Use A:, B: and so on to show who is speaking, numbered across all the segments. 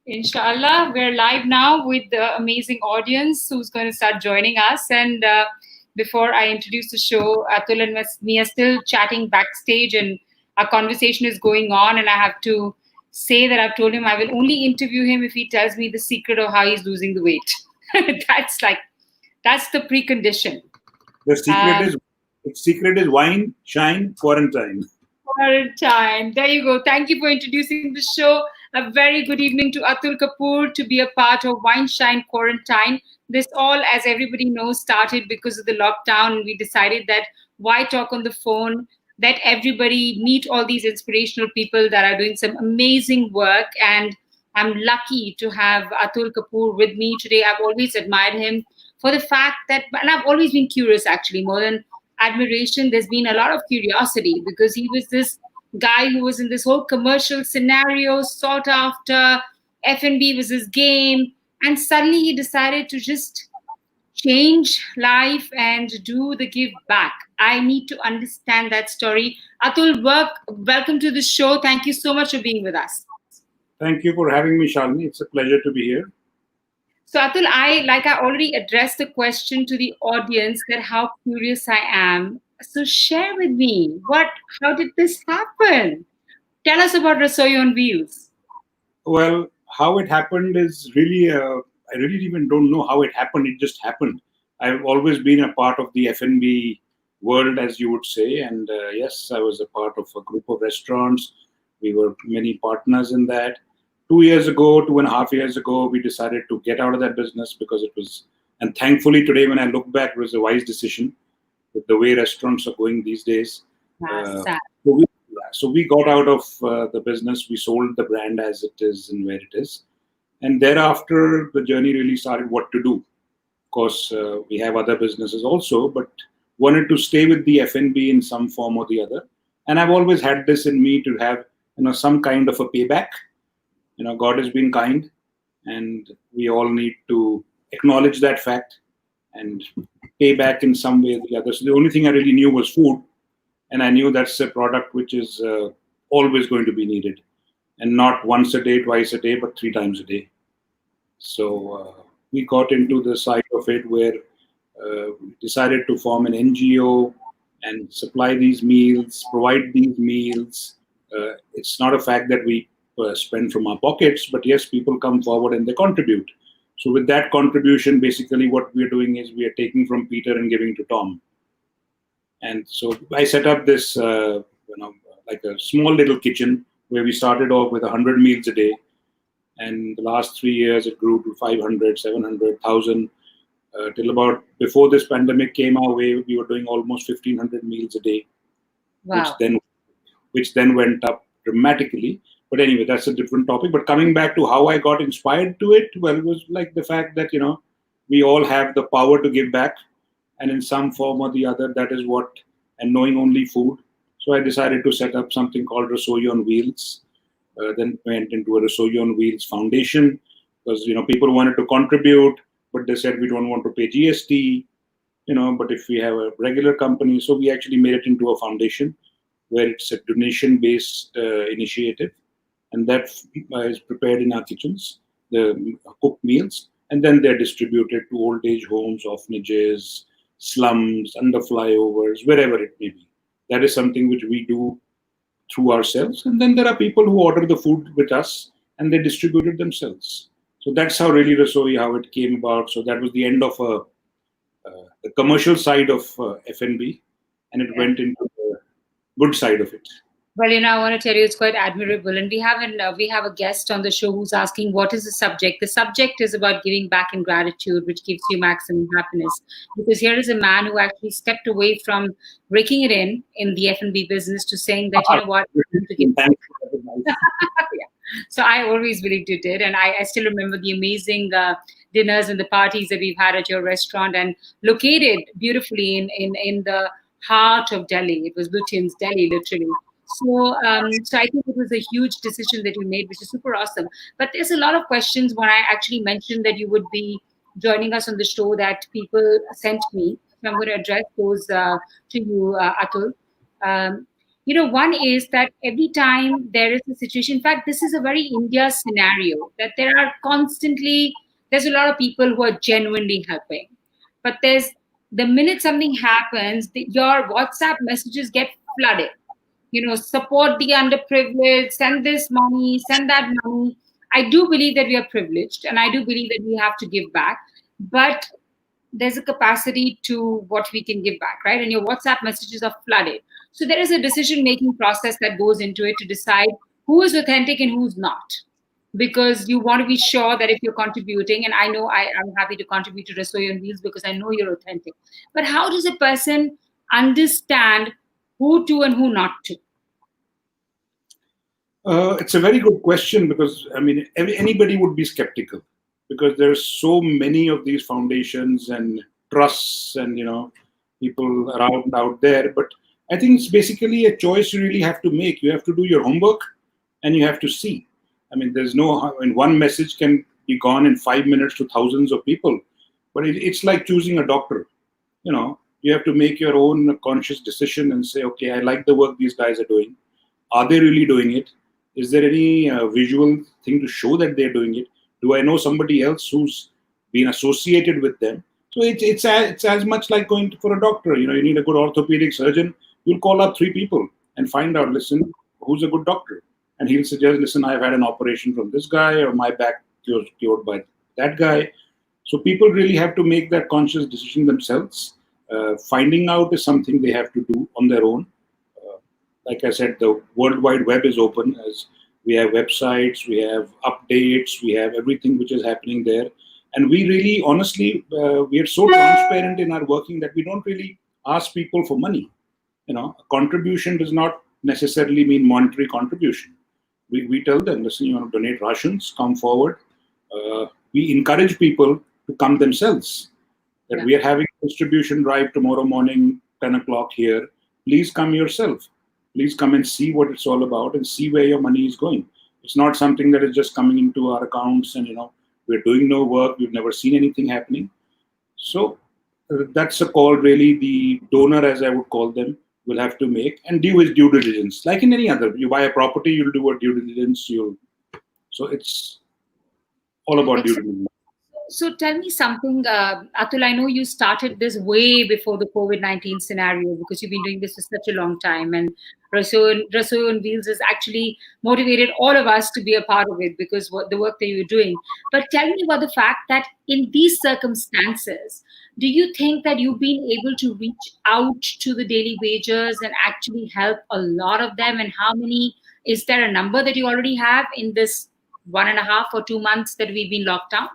A: Inshallah, we're live now with the amazing audience who's going to start joining us. And before I introduce the show, Atul and me are still chatting backstage, and our conversation is going on. And I have to say that I've told him I will only interview him if he tells me the secret of how he's losing the weight. That's the precondition.
B: The secret is wine, shine, quarantine.
A: Quarantine. There you go. Thank you for introducing the show. A very good evening to Atul Kapur to be a part of WineShineQuarantine. This all, as everybody knows, started because of the lockdown. We decided that why talk on the phone? Let everybody meet all these inspirational people that are doing some amazing work. And I'm lucky to have Atul Kapur with me today. I've always admired him for the fact that, and I've always been curious actually, more than admiration, there's been a lot of curiosity because he was this guy who was in this whole commercial scenario, sought after. F&B was his game, and suddenly he decided to just change life and do the give back. I need to understand that story. Atul, welcome to the show. Thank you so much for being with us.
B: Thank you for having me, Shalini. It's a pleasure to be here.
A: So Atul, I already addressed the question to the audience that how curious I am. So share with me, how did this happen? Tell us about Rasoi on Wheels.
B: Well, how it happened is really, I really even don't know how it happened. It just happened. I've always been a part of the F&B world, as you would say. And yes, I was a part of a group of restaurants. We were many partners in that. 2.5 years ago, we decided to get out of that business because it was, and thankfully today when I look back, it was a wise decision with the way restaurants are going these days. So we got out of the business. We sold the brand as it is and where it is. And thereafter, the journey really started what to do. Of course, we have other businesses also, but wanted to stay with the F&B in some form or the other. And I've always had this in me to have some kind of a payback. God has been kind, and we all need to acknowledge that fact and pay back in some way or the other. So the only thing I really knew was food, and I knew that's a product which is always going to be needed, and not once a day, twice a day, but 3 times a day. So we got into the side of it where we decided to form an NGO and supply these meals, provide these meals. It's not a fact that we spend from our pockets, but yes, people come forward and they contribute. So with that contribution, basically what we're doing is we are taking from Peter and giving to Tom. And so I set up this, like a small little kitchen where we started off with 100 meals a day. And the last 3 years, it grew to 500, 700, 1,000. Till about before this pandemic came our way, we were doing almost 1,500 meals a day.
A: Wow.
B: which then went up dramatically. But anyway, that's a different topic. But coming back to how I got inspired to it, well, it was like the fact that, we all have the power to give back. And in some form or the other, that is what, and knowing only food. So I decided to set up something called Rasoi on Wheels. Then went into a Rasoi on Wheels foundation because, people wanted to contribute, but they said we don't want to pay GST, but if we have a regular company, so we actually made it into a foundation where it's a donation-based initiative. And that is prepared in our kitchens, the cooked meals, and then they're distributed to old age homes, orphanages, slums, under flyovers, wherever it may be. That is something which we do through ourselves. And then there are people who order the food with us and they distribute it themselves. So that's how really Rasoi, how it came about. So that was the end of the commercial side of F&B, and it went into the good side of it.
A: Well, I want to tell you, it's quite admirable. And we have a guest on the show who's asking, what is the subject? The subject is about giving back in gratitude, which gives you maximum happiness. Because here is a man who actually stepped away from breaking it in the F&B business to saying that, what, to give back. Yeah. So I always believed you did. And I still remember the amazing dinners and the parties that we've had at your restaurant, and located beautifully in the heart of Delhi. It was Lutyens, Delhi, literally. So I think it was a huge decision that you made, which is super awesome. But there's a lot of questions when I actually mentioned that you would be joining us on the show that people sent me. So I'm going to address those to you, Atul. One is that every time there is a situation, in fact, this is a very India scenario, that there's a lot of people who are genuinely helping. But the minute something happens, your WhatsApp messages get flooded. Support the underprivileged, send this money, send that money. I do believe that we are privileged and I do believe that we have to give back. But there's a capacity to what we can give back, right? And your WhatsApp messages are flooded. So there is a decision making process that goes into it to decide who is authentic and who's not. Because you want to be sure that if you're contributing, and I know I'm happy to contribute to Rasoi on Wheels because I know you're authentic. But how does a person understand who to and who not to?
B: It's a very good question because I mean anybody would be skeptical because there's so many of these foundations and trusts and people around out there. But I think it's basically a choice you really have to make. You have to do your homework and you have to see. I mean, there's no. I mean, one message can be gone in 5 minutes to thousands of people, but it's like choosing a doctor. You have to make your own conscious decision and say, okay, I like the work these guys are doing. Are they really doing it? Is there any visual thing to show that they're doing it? Do I know somebody else who's been associated with them? So it's as much like going for a doctor. You need a good orthopedic surgeon. You'll call up 3 people and find out, listen, who's a good doctor? And he'll suggest, listen, I've had an operation from this guy, or my back was cured by that guy. So people really have to make that conscious decision themselves. Finding out is something they have to do on their own. Like I said, the World Wide Web is open. As we have websites, we have updates, we have everything which is happening there. And we really, honestly, we are so transparent in our working that we don't really ask people for money. A contribution does not necessarily mean monetary contribution. We tell them, listen, you want to donate rations, come forward. We encourage people to come themselves. That we are having a distribution drive tomorrow morning, 10 o'clock here. Please come yourself. Please come and see what it's all about and see where your money is going. It's not something that is just coming into our accounts and, we're doing no work. We've never seen anything happening. So that's a call really the donor, as I would call them, will have to make and do his due diligence. Like in any other, you buy a property, you'll do a due diligence. So it's all about due diligence.
A: So tell me something, Atul. I know you started this way before the COVID-19 scenario because you've been doing this for such a long time. And Rasoi on Wheels has actually motivated all of us to be a part of it because the work that you're doing. But tell me about the fact that in these circumstances, do you think that you've been able to reach out to the daily wagers and actually help a lot of them? And how many, is there a number that you already have in this 1.5 or 2 months that we've been locked down?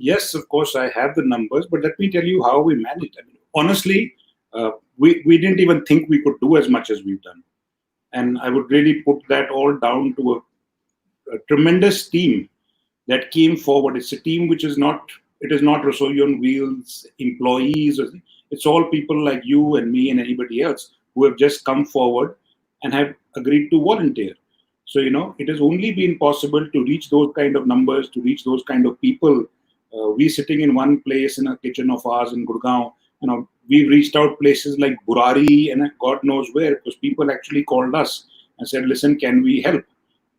B: Yes, of course, I have the numbers, but let me tell you how we managed. I mean, honestly, we didn't even think we could do as much as we've done. And I would really put that all down to a tremendous team that came forward. It's a team which is not, it is not Rasoi on Wheels employees. It's all people like you and me and anybody else who have just come forward and have agreed to volunteer. So, it has only been possible to reach those kind of numbers, to reach those kind of people. We sitting in one place in a kitchen of ours in Gurgaon, we reached out places like Burari and God knows where, because people actually called us and said, listen, can we help?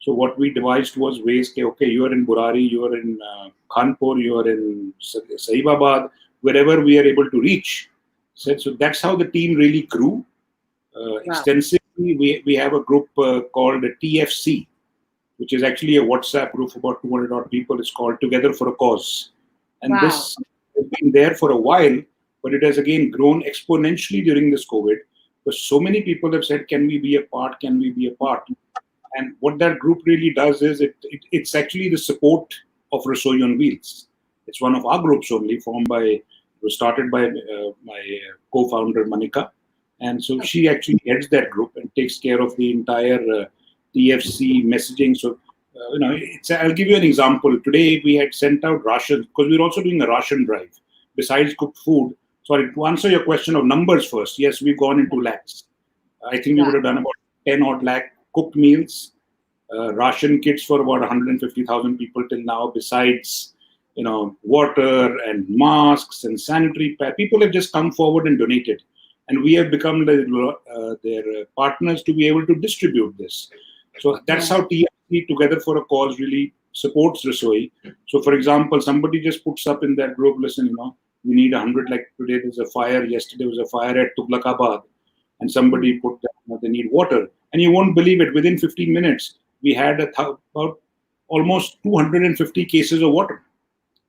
B: So what we devised was ways, okay, you are in Burari, you are in Kanpur, you are in Saibabad, wherever we are able to reach. So that's how the team really grew. Extensively, we have a group called TFC, which is actually a WhatsApp group of about 200 odd people. It's called Together for a Cause. And this has been there for a while, but it has again grown exponentially during this COVID. Because so many people have said, can we be a part? Can we be a part? And what that group really does is it's actually the support of Rasoi on Wheels. It's one of our groups only, it was started by my co-founder, Manika. And so she actually heads that group and takes care of the entire TFC messaging. So, I'll give you an example. Today we had sent out rations because we're also doing a ration drive besides cooked food. Sorry, to answer your question of numbers first, yes, we've gone into lakhs. I think we would have done about 10 odd lakh cooked meals, ration kits for about 150,000 people till now, besides, water and masks and sanitary pads. People have just come forward and donated. and we have become their partners to be able to distribute this. So that's
A: Yeah.
B: how TFC Together for a Cause really supports Rasoi. So, for example, somebody just puts up in that group, listen, we need 100. Like today, there's a fire. Yesterday was a fire at Tughlakabad, and somebody put that, they need water, and you won't believe it. Within 15 minutes, we had about almost 250 cases of water.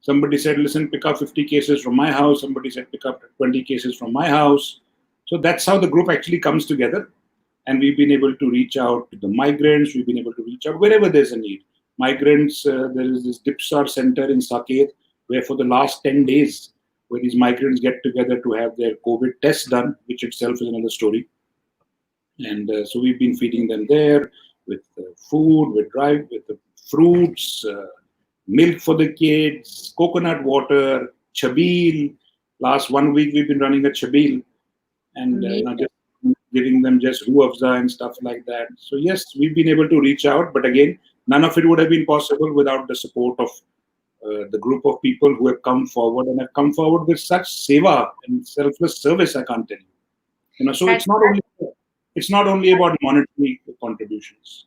B: Somebody said, listen, pick up 50 cases from my house. Somebody said, pick up 20 cases from my house. So that's how the group actually comes together. And we've been able to reach out to the migrants. We've been able to reach out wherever there's a need. Migrants, there is this Dipsar center in Saket, where for the last 10 days, where these migrants get together to have their COVID tests done, which itself is another story. And so we've been feeding them there with food, with the fruits, milk for the kids, coconut water, chabil. Last 1 week we've been running a chabil, and
A: Amazing.
B: just giving them just roo afza and stuff like that. So yes, we've been able to reach out, but again, none of it would have been possible without the support of the group of people who have come forward and have come forward with such seva and selfless service. I can't tell you. So
A: That's
B: it's not only about monetary contributions.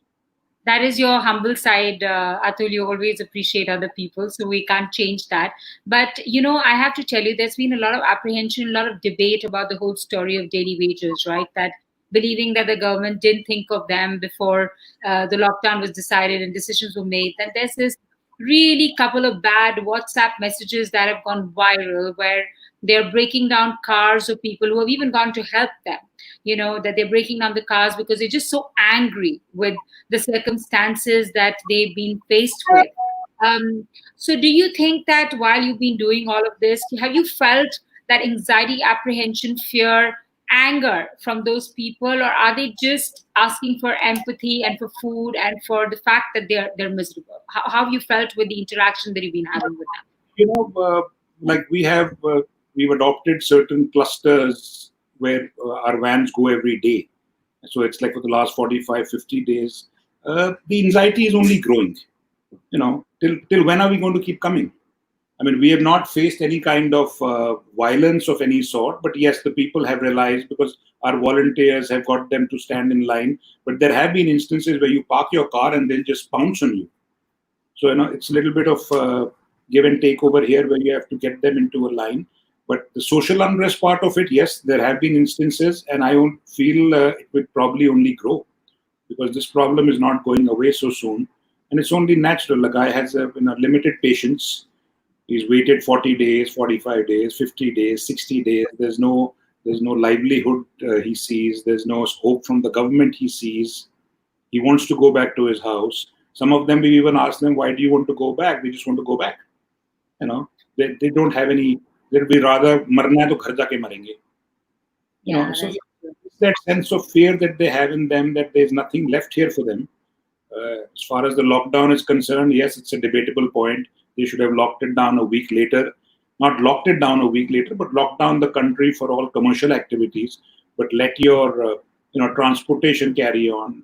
A: that is your humble side, Atul. You always appreciate other people, so we can't change that. But I have to tell you, there's been a lot of apprehension, a lot of debate about the whole story of daily wages, right? That believing that the government didn't think of them before the lockdown was decided and decisions were made. That there's this really couple of bad WhatsApp messages that have gone viral where they're breaking down cars of people who have even gone to help them. That they're breaking down the cars because they're just so angry with the circumstances that they've been faced with. So, do you think that while you've been doing all of this, have you felt that anxiety, apprehension, fear, anger from those people, or are they just asking for empathy and for food and for the fact that they're miserable? How have you felt with the interaction that you've been having with them?
B: Like we've adopted certain clusters where our vans go every day. So it's like for the last 45, 50 days, the anxiety is only growing. Till when are we going to keep coming? I mean, we have not faced any kind of violence of any sort, but yes, the people have realized because our volunteers have got them to stand in line. But there have been instances where you park your car and they'll just pounce on you. So, it's a little bit of give and take over here where you have to get them into a line. But the social unrest part of it, yes, there have been instances, and I don't feel it would probably only grow because this problem is not going away so soon. And it's only natural. The guy has a limited patience. He's waited 40 days, 45 days, 50 days, 60 days. There's no livelihood he sees. There's no hope from the government he sees. He wants to go back to his house. Some of them, we even ask them, why do you want to go back? They just want to go back. They don't have any, they'd be rather, marna hai to ghar jaake marenge. So it's that sense of fear that they have in them that there's nothing left here for them. As far as the lockdown is concerned, yes, it's a debatable point. They should have locked it down a week later. Not locked it down a week later, but locked down the country for all commercial activities. But let your transportation carry on.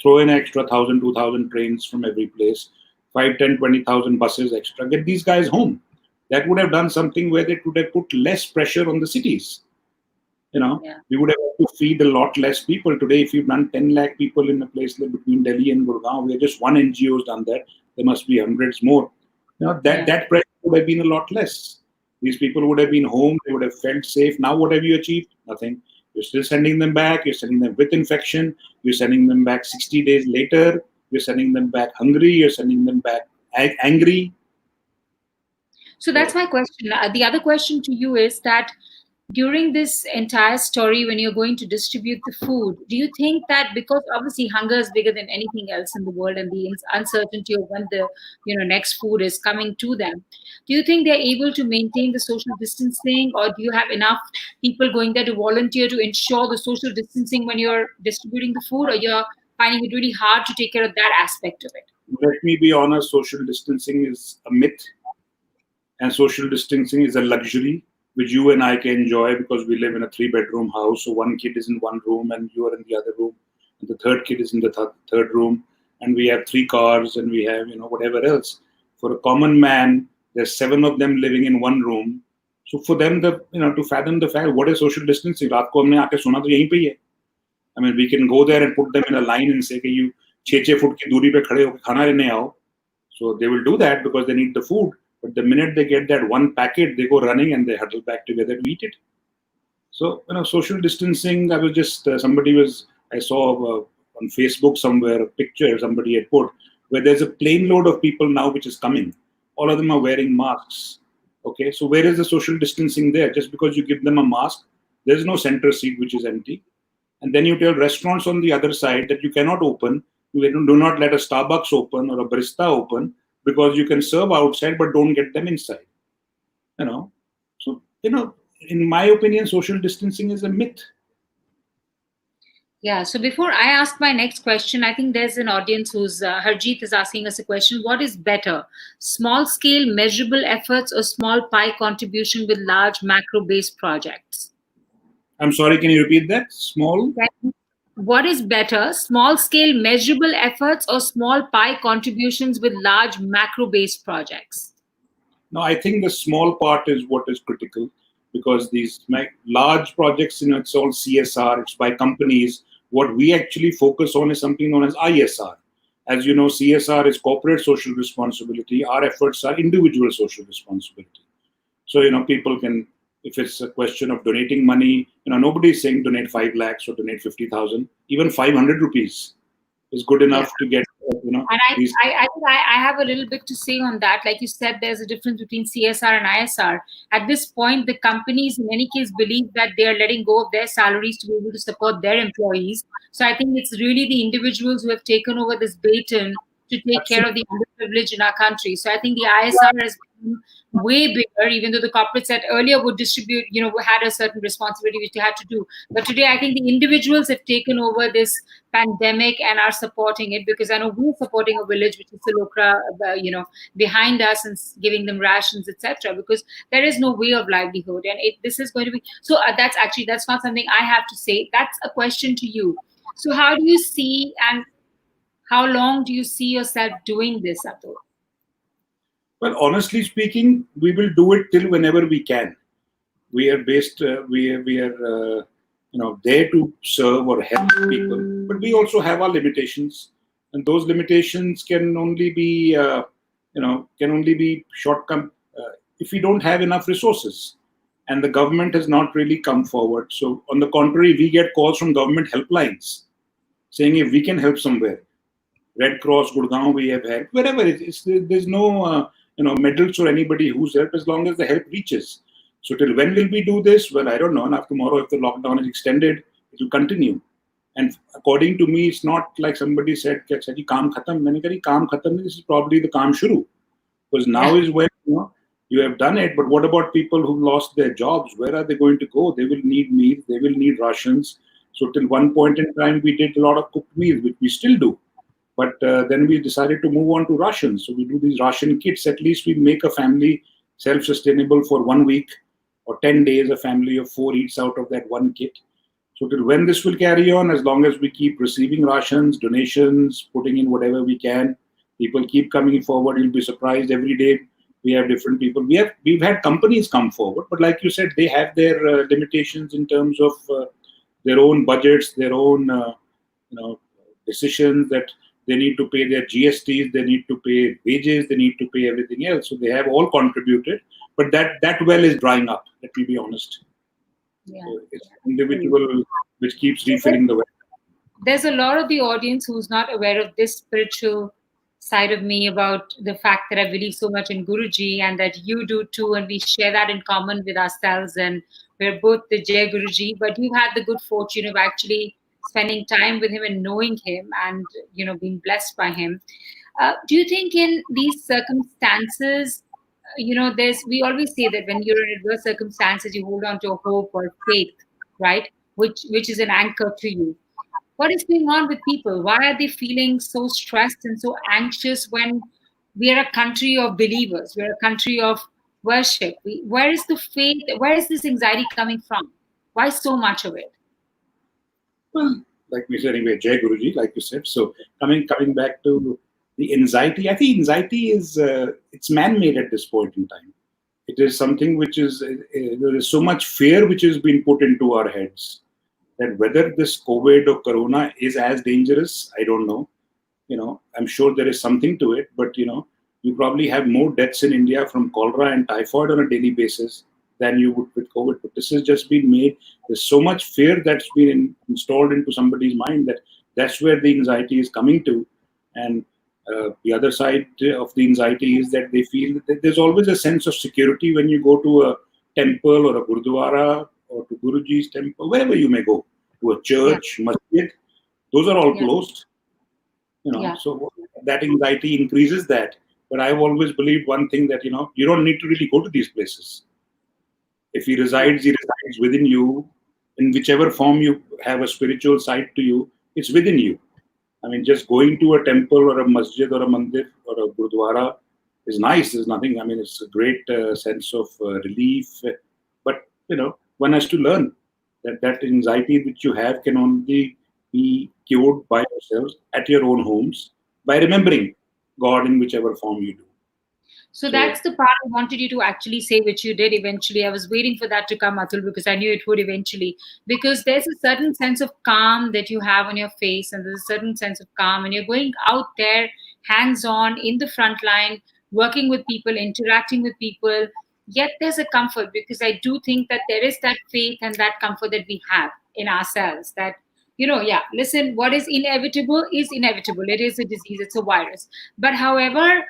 B: Throw in extra 1,000, 2,000 trains from every place. 5, 10, 20,000 buses extra. Get these guys home. That would have done something where they could have put less pressure on the cities. We would have to feed a lot less people. Today, if you've done 10 lakh people in a place like between Delhi and Gurgaon, where just one NGO has done that, there must be hundreds more. That pressure would have been a lot less. These people would have been home, they would have felt safe. Now, what have you achieved? Nothing. You're still sending them back, you're sending them with infection, you're sending them back 60 days later, you're sending them back hungry, you're sending them back angry.
A: So that's my question. The other question to you is that during this entire story, when you're going to distribute the food, do you think that because obviously hunger is bigger than anything else in the world and the uncertainty of when the next food is coming to them, do you think they're able to maintain the social distancing, or do you have enough people going there to volunteer to ensure the social distancing when you're distributing the food, or you're finding it really hard to take care of that aspect of it?
B: Let me be honest, social distancing is a myth. And social distancing is a luxury which you and I can enjoy because we live in a 3-bedroom house. So one kid is in one room and you are in the other room. And the third kid is in the third room. And we have 3 cars and we have, whatever else. For a common man, there's 7 of them living in one room. So for them, to fathom the fact, what is social distancing? रात को हमने आके सुना तो यहीं पे ही है. I mean, we can go there and put them in a line and say कि you 6 foot की दूरी पे खड़े होकर खाना लेने आओ. So they will do that because they need the food. But the minute they get that one packet, they go running and they huddle back together to eat it. So, social distancing, I saw on Facebook somewhere a picture somebody had put where there's a plane load of people now which is coming. All of them are wearing masks. Okay, so where is the social distancing there? Just because you give them a mask, there's no center seat which is empty. And then you tell restaurants on the other side that you cannot open, do not let a Starbucks open or a barista open because you can serve outside but don't get them inside. So, in my opinion, social distancing is a myth.
A: Yeah. So before I ask my next question, I think there's an audience who's Harjeet is asking us a question. What is better, small scale measurable efforts or small pie contribution with large macro based projects?
B: I'm sorry, can you repeat that?
A: What is better, small scale measurable efforts or small pie contributions with large macro based projects?
B: No, I think the small part is what is critical because these large projects, it's all CSR, it's by companies. What we actually focus on is something known as ISR. As you know, CSR is corporate social responsibility. Our efforts are individual social responsibility. So, people can, if it's a question of donating money, nobody is saying donate 5 lakhs or donate 50,000. Even 500 rupees is good enough to get,
A: And I have a little bit to say on that. Like you said, there's a difference between CSR and ISR. At this point, the companies in any case believe that they are letting go of their salaries to be able to support their employees. So I think it's really the individuals who have taken over this baton to take care of the underprivileged in our country. So I think the ISR has been way bigger, even though the corporates that earlier would distribute, had a certain responsibility which they had to do. But today, I think the individuals have taken over this pandemic and are supporting it, because I know we're supporting a village which is Salokra, behind us, and giving them rations, etc. Because there is no way of livelihood, and this is going to be so. That's not something I have to say. That's a question to you. So how do you see, and how long do you see yourself doing this, Atul?
B: Well, honestly speaking, we will do it till whenever we can. We are there to serve or help people, but we also have our limitations, and those limitations can only be shortcome if we don't have enough resources, and the government has not really come forward. So, on the contrary, we get calls from government helplines saying if we can help somewhere. Red Cross, Gurgaon, we have helped. Wherever there's no medals or anybody who's helped as long as the help reaches. So till when will we do this? Well, I don't know. And after tomorrow, if the lockdown is extended, it will continue. And according to me, it's not like somebody said, "Kaam khatam." Maine kaha, "Kaam khatam." This is probably the kaam shuru, because now is when you have done it. But what about people who lost their jobs? Where are they going to go? They will need meals. They will need rations. So till one point in time, we did a lot of cooked meals, which we still do. But then we decided to move on to rations. So we do these ration kits. At least we make a family self-sustainable for 1 week or 10 days. A family of 4 eats out of that one kit. So till when this will carry on, as long as we keep receiving rations, donations, putting in whatever we can, people keep coming forward. You'll be surprised every day. We have different people. We've had companies come forward, but like you said, they have their limitations in terms of their own budgets, their own decisions that they need to pay their GSTs, they need to pay wages, they need to pay everything else. So they have all contributed, but that well is drying up. Let me be honest.
A: Yeah.
B: So it's individual which keeps refilling the well.
A: There's a lot of the audience who's not aware of this spiritual side of me, about the fact that I believe so much in Guruji, and that you do too, and we share that in common with ourselves, and we're both the Jai Guruji. But you've had the good fortune of actually spending time with him and knowing him, and being blessed by him. Do you think in these circumstances, we always say that when you're in adverse circumstances, you hold on to a hope or faith, right? Which is an anchor to you. What is going on with people? Why are they feeling so stressed and so anxious when we are a country of believers? We're a country of worship. Where is the faith? Where is this anxiety coming from? Why so much of it?
B: Well, like we said, anyway, Jai Guruji, like you said. So coming back to the anxiety, I think anxiety is it's man-made at this point in time. It is something which is, there is so much fear which has been put into our heads that whether this COVID or Corona is as dangerous, I don't know. I'm sure there is something to it, but you probably have more deaths in India from cholera and typhoid on a daily basis than you would with COVID. But this has just been made. There's so much fear that's been installed into somebody's mind that that's where the anxiety is coming to. And the other side of the anxiety is that they feel that there's always a sense of security when you go to a temple or a gurdwara or to Guruji's temple, wherever you may go, to a
A: Yeah.
B: church, masjid. Those are all
A: Yeah.
B: closed.
A: Yeah.
B: So that anxiety increases that. But I've always believed one thing that you don't need to really go to these places. If
A: Yeah.
B: he resides within you. In whichever form you have a spiritual side to you, it's within you. I mean, just going to a temple or a masjid or a mandir or a gurdwara is nice. There's nothing. I mean, it's a great sense of relief. But one has to learn that that anxiety that you have can only be cured by yourselves at your own homes by remembering God in whichever form you do.
A: So
B: So
A: that's the part I wanted you to actually say, which you did eventually. I was waiting for that to come, Atul, because I knew it would eventually. Because there's a certain sense of calm that you have on your face, and there's a certain sense of calm, and you're going out there, hands on, in the front line, working with people, interacting with people. Yet there's a comfort because I do think that there is that faith and that comfort that we have in ourselves that, yeah, listen, what is inevitable is inevitable. It is a disease, it's a virus. But however,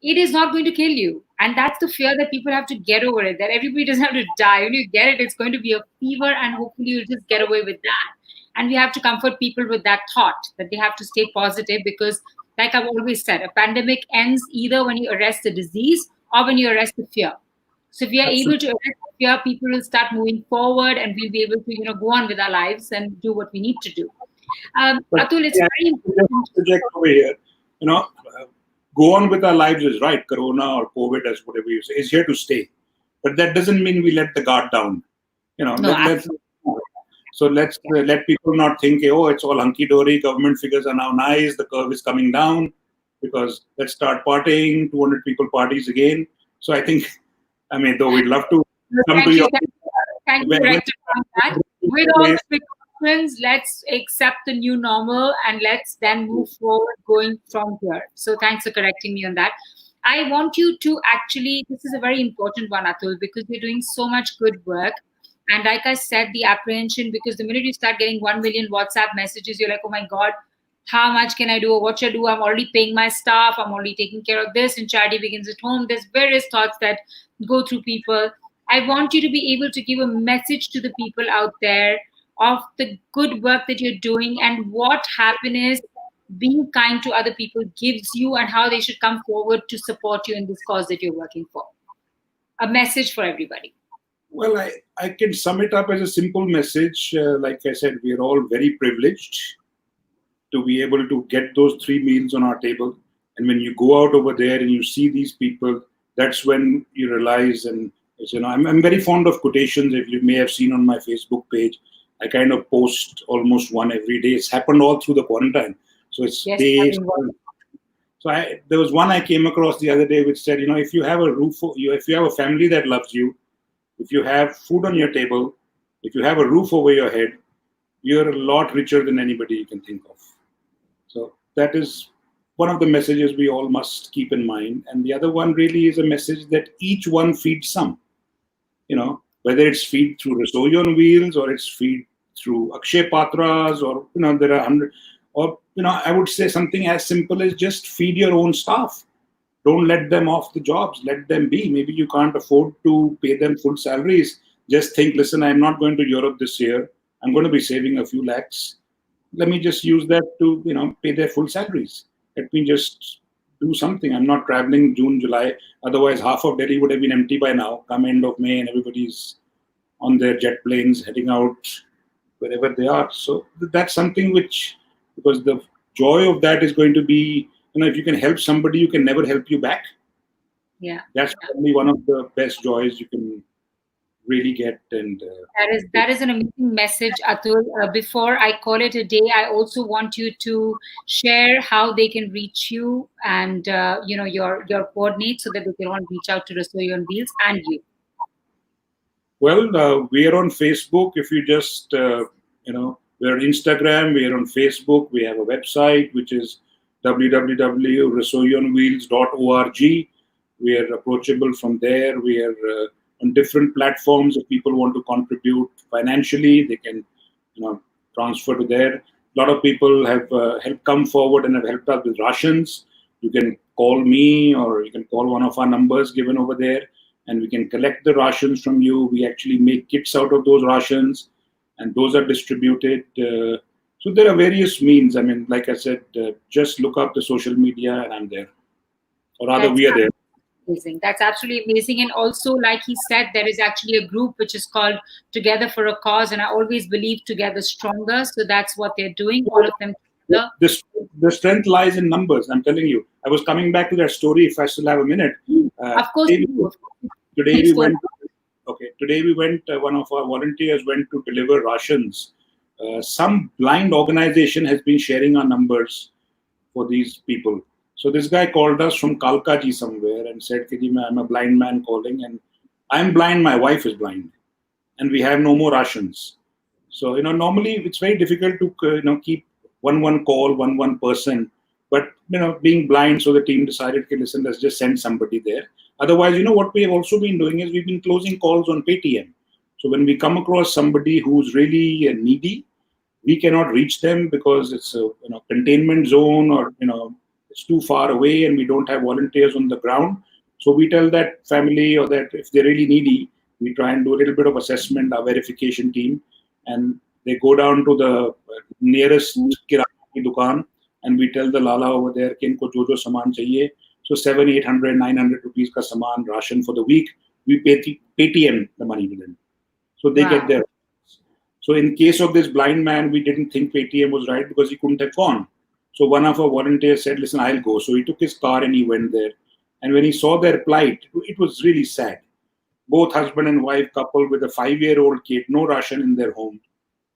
A: it is not going to kill you. And that's the fear that people have to get over it, that everybody doesn't have to die. When you get it, it's going to be a fever, and hopefully you'll just get away with that. And we have to comfort people with that thought that they have to stay positive because, like I've always said, a pandemic ends either when you arrest the disease or when you arrest the fear. So if we are able to
B: absolutely.
A: arrest the fear, people will start moving forward and we'll be able to, go on with our lives and do what we need to do.
B: But
A: Atul, it's
B: yeah,
A: very
B: just
A: important.
B: project over here. You know, go on with our lives is right. Corona or COVID, as whatever you say, is here to stay. But that doesn't mean we let the guard down.
A: No,
B: Let's let people not think, oh, it's all hunky dory. Government figures are now nice. The curve is coming down because let's start partying. 200 people parties again. So I think, I mean, though we'd love to
A: no,
B: come to
A: thank you.
B: your
A: Thank you
B: when,
A: for
B: when
A: rectifying that. With all the precautions, let's accept the new normal and let's then move forward going from here. So thanks for correcting me on that. I want you to actually, this is a very important one, Atul, because you're doing so much good work. And like I said, the apprehension, because the minute you start getting 1 million WhatsApp messages, you're like, oh my God, how much can I do or what should I do? I'm already paying my staff. I'm already taking care of this and charity begins at home. There's various thoughts that go through people. I want you to be able to give a message to the people out there of the good work that you're doing and what happiness being kind to other people gives you and how they should come forward to support you in this cause that you're working for. A message for everybody.
B: Well, I can sum it up as a simple message. Like I said, we are all very privileged to be able to get those 3 meals on our table. And when you go out over there and you see these people, that's when you realize. And I'm very fond of quotations. If you may have seen on my Facebook page, I kind of post almost one every day. It's happened all through the quarantine. So it's
A: Yes,
B: days.
A: having
B: So there was one I came across the other day which said, if you have a if you have a family that loves you, if you have food on your table, if you have a roof over your head, you're a lot richer than anybody you can think of. So that is one of the messages we all must keep in mind. And the other one really is a message that each one feeds some. Whether it's feed through Rasoi on wheels or it's feed through Akshay Patras or, there are 100, or, I would say something as simple as just feed your own staff. Don't let them off the jobs. Let them be. Maybe you can't afford to pay them full salaries. Just think, listen, I'm not going to Europe this year. I'm going to be saving a few lakhs. Let me just use that to, pay their full salaries. Let me just do something. I'm not traveling June, July. Otherwise, half of Delhi would have been empty by now, come end of May, and everybody's on their jet planes heading out wherever they are. So that's something which, because the joy of that is going to be, if you can help somebody, you can never help you back.
A: yeah.
B: That's probably one of the best joys you can really get and
A: That is an amazing message, Atul. Before I call it a day, I also want you to share how they can reach you and your coordinates so that they can all reach out to Rasoi on Wheels and you.
B: well, we are on Facebook. If you just, we're on Instagram, we are on Facebook. We have a website, which is www.rasoionwheels.org. We are approachable from there. We are on different platforms. If people want to contribute financially, they can, transfer to there. A lot of people have helped come forward and have helped us with rations. You can call me or you can call one of our numbers given over there, and we can collect the rations from you. We actually make kits out of those rations, and those are distributed. So there are various means. I mean, like I said, just look up the social media, and I'm there, or rather,
A: That's
B: we are there.
A: amazing. That's absolutely amazing. And also, like he said, there is actually a group which is called Together for a Cause. And I always believe together stronger. So that's what they're doing, all of them together.
B: The strength lies in numbers. I'm telling you. I was coming back to that story. If I still have a minute,
A: Of course,
B: today,
A: you do.
B: today we
A: Please go ahead.
B: went. Okay, today we went. One of our volunteers went to deliver rations. Some blind organization has been sharing our numbers for these people. So this guy called us from Kalkaji somewhere and said, "Ki ji, I'm a blind man calling, and I'm blind. My wife is blind, and we have no more rations." So normally it's very difficult to keep one call, one person. But being blind, so the team decided, okay, listen, let's just send somebody there. Otherwise, what we have also been doing is we've been closing calls on Paytm. So when we come across somebody who's really needy, we cannot reach them because it's a containment zone, or it's too far away and we don't have volunteers on the ground. So we tell that family, or that if they're really needy, we try and do a little bit of assessment, our verification team, and they go down to the nearest kirana ki dukan, and we tell the lala over there कि इनको जो जो सामान चाहिए. So 700, 800, 900 rupees ka saman ration for the week, we pay Paytm the money to them, so they get
A: Wow.
B: their. So in case of this blind man, we didn't think Paytm was right because he couldn't have gone. So one of our volunteers said, "Listen, I'll go." So he took his car and he went there. And when he saw their plight, it was really sad. Both husband and wife, couple with a 5-year-old kid, no ration in their home.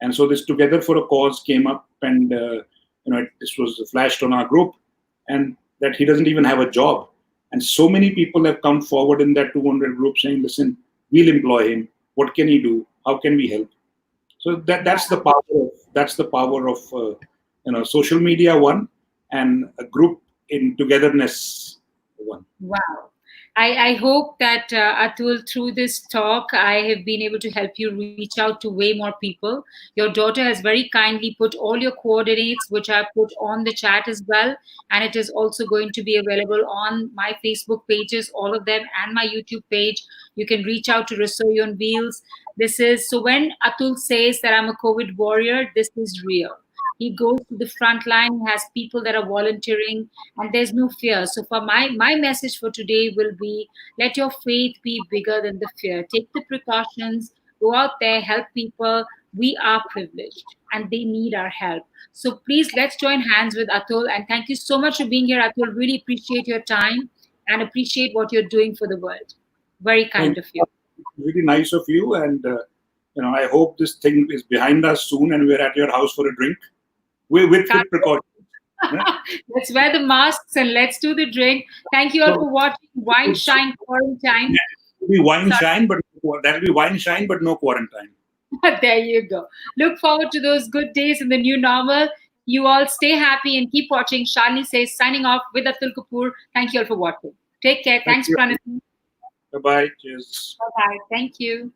B: And so this Together for a Cause came up, and this was flashed on our group, and that he doesn't even have a job. And so many people have come forward in that 200 group saying, "Listen, we'll employ him. What can he do? How can we help?" So that's the power of social media, one, and a group in togetherness, one.
A: Wow. I hope that Atul, through this talk, I have been able to help you reach out to way more people. Your daughter has very kindly put all your coordinates, which I put on the chat as well. And it is also going to be available on my Facebook pages, all of them, and my YouTube page. You can reach out to Rasoi on Wheels. This is so when Atul says that I'm a COVID warrior, this is real. He goes to the front line, he has people that are volunteering, and there's no fear. So for my message for today will be, let your faith be bigger than the fear. Take the precautions, go out there, help people. We are privileged and they need our help. So please, let's join hands with Atul, and thank you so much for being here, Atul. Really appreciate your time and appreciate what you're doing for the world. Very kind
B: Thank
A: of you.
B: you. Really nice of you, and I hope this thing is behind us soon, and we're at your house for a drink, with precautions.
A: Let's wear the masks and let's do the drink. Thank you all
B: So
A: for watching Wine Shine Quarantine.
B: it'll be wine
A: Sorry.
B: shine, but that'll be wine shine, but no quarantine.
A: There you go. Look forward to those good days in the new normal. You all stay happy and keep watching. ShaliniSays signing off with Atul Kapur. Thank you all for watching. Take care.
B: Thank
A: Thanks,
B: you.
A: Pranati.
B: Bye bye. Cheers.
A: Bye bye. Thank you.